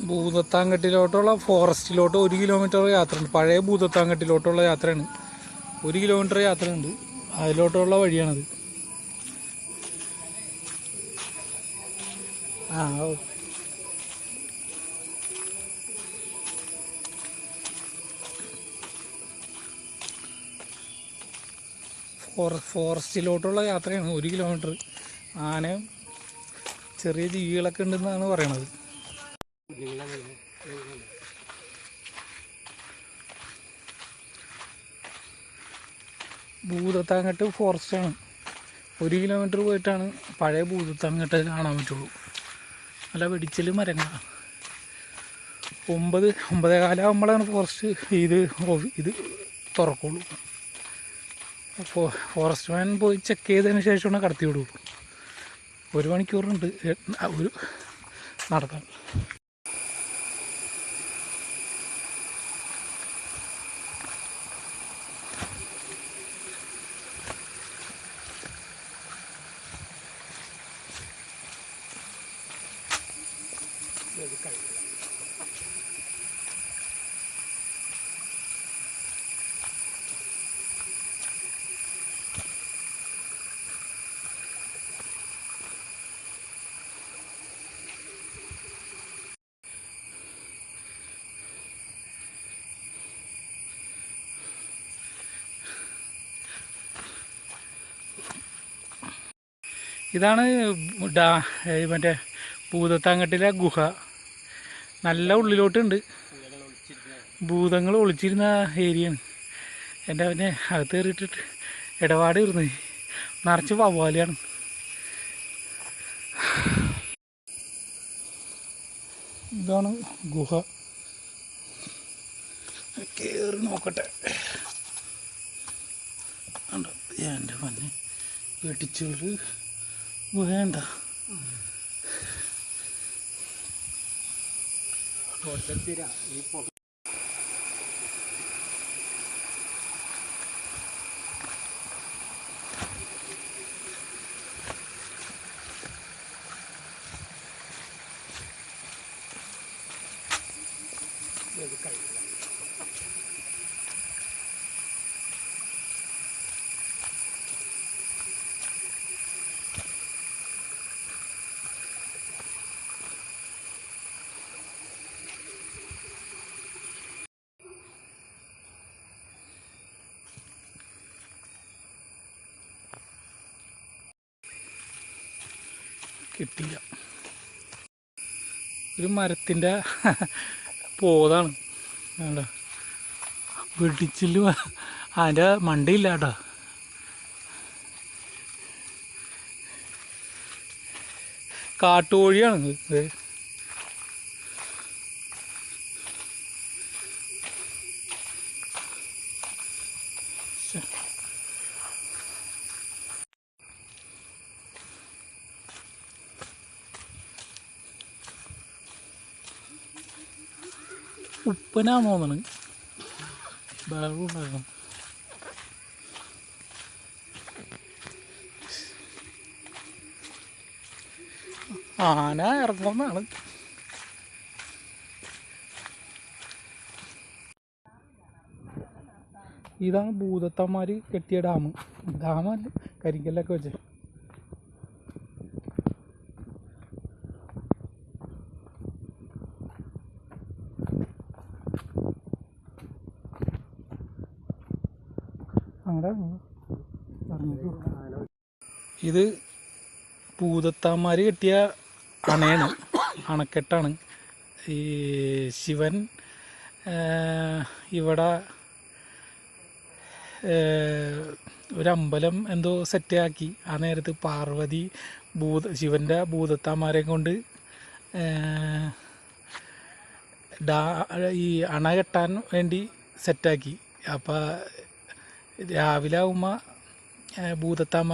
ഭൂതത്താങ്കെട്ടിലോട്ടുള്ള ഫോറസ്റ്റിലോട്ട് 1 kilometre യാത്രയുണ്ട്. പഴയ ഭൂതത്താങ്കെട്ടിലോട്ടുള്ള യാത്രയാണ്. 1 കിലോമീറ്റർ യാത്രയുണ്ട്. അതിലോട്ടുള്ള വഴിയാണത്. ഫോറസ്റ്റിലോട്ടുള്ള യാത്രയാണ് 1 കിലോമീറ്റർ. ആനയും ചെറിയ ജീവികളൊക്കെ ഉണ്ടെന്നാണ് പറയണത്. ഭൂതത്താങ്കെട്ട് ഫോറസ്റ്റാണ്. 1 കിലോമീറ്റർ പോയിട്ടാണ് പഴയ ഭൂതത്താങ്കെട്ട് കാണാൻ പറ്റുള്ളൂ. നല്ല വെടിച്ചൽ മരങ്ങളാണ്. 9:15 ആകുമ്പോഴാണ് ഫോറസ്റ്റ് ഇത് തുറക്കുള്ളൂ. ഫോറസ്റ്റ് മാൻ പോയി ചെക്ക് ചെയ്തതിന് ശേഷമാണ് കടത്തി വിടുള്ളൂ. 1 മണിക്കൂറുണ്ട് ഒരു നടത്താൻ. ഇതാണ് മറ്റേ ഭൂതത്താങ്കെട്ടിലെ ഗുഹ. നല്ല ഉള്ളിലോട്ടുണ്ട്. ഭൂതങ്ങൾ ഒളിച്ചിരുന്ന ഏരിയയാണ്. എൻ്റെ അവനെ അകത്ത് കയറിയിട്ടിട്ട് ഇടപാട് ഇരുന്ന് നിറച്ച് വവ്വാലിയാണ്. ഇതാണ് ഗുഹ. കയറി നോക്കട്ടെ. ഉണ്ടോ എൻ്റെ മഞ്ഞ് വെട്ടിച്ചൊരു ഗുഹയുണ്ട. കിട്ടിയില്ല. ഒരു മരത്തിൻ്റെ പോതാണ്. വെടിച്ചില് അതിൻ്റെ മണ്ടയില്ല കേട്ടോ. കാട്ടുകോഴിയാണ് ഇത്. ഉപ്പനാന്ന് തോന്നണ്. വെള്ളം ഉണ്ടാക്കണം. ആന ഇറങ്ങുമെന്നാണ്. ഇതാണ് ഭൂതത്തന്മാർ കെട്ടിയ ഡാമല്ല, കരിങ്കല്ലൊക്കെ വെച്ച്. ഇത് ഭൂതത്താന്മാർ കെട്ടിയ അണയാണ്, അണക്കെട്ടാണ്. ഈ ശിവൻ ഇവിടെ ഒരമ്പലം എന്തോ സെറ്റാക്കി. ആ നേരത്ത് പാർവതി ശിവൻ്റെ ഭൂതത്താന്മാരെ കൊണ്ട് ഈ അണ കെട്ടാൻ വേണ്ടി സെറ്റാക്കി. അപ്പം രാവിലെ ആകുമ്പോൾ ഭൂതത്താന്മാർ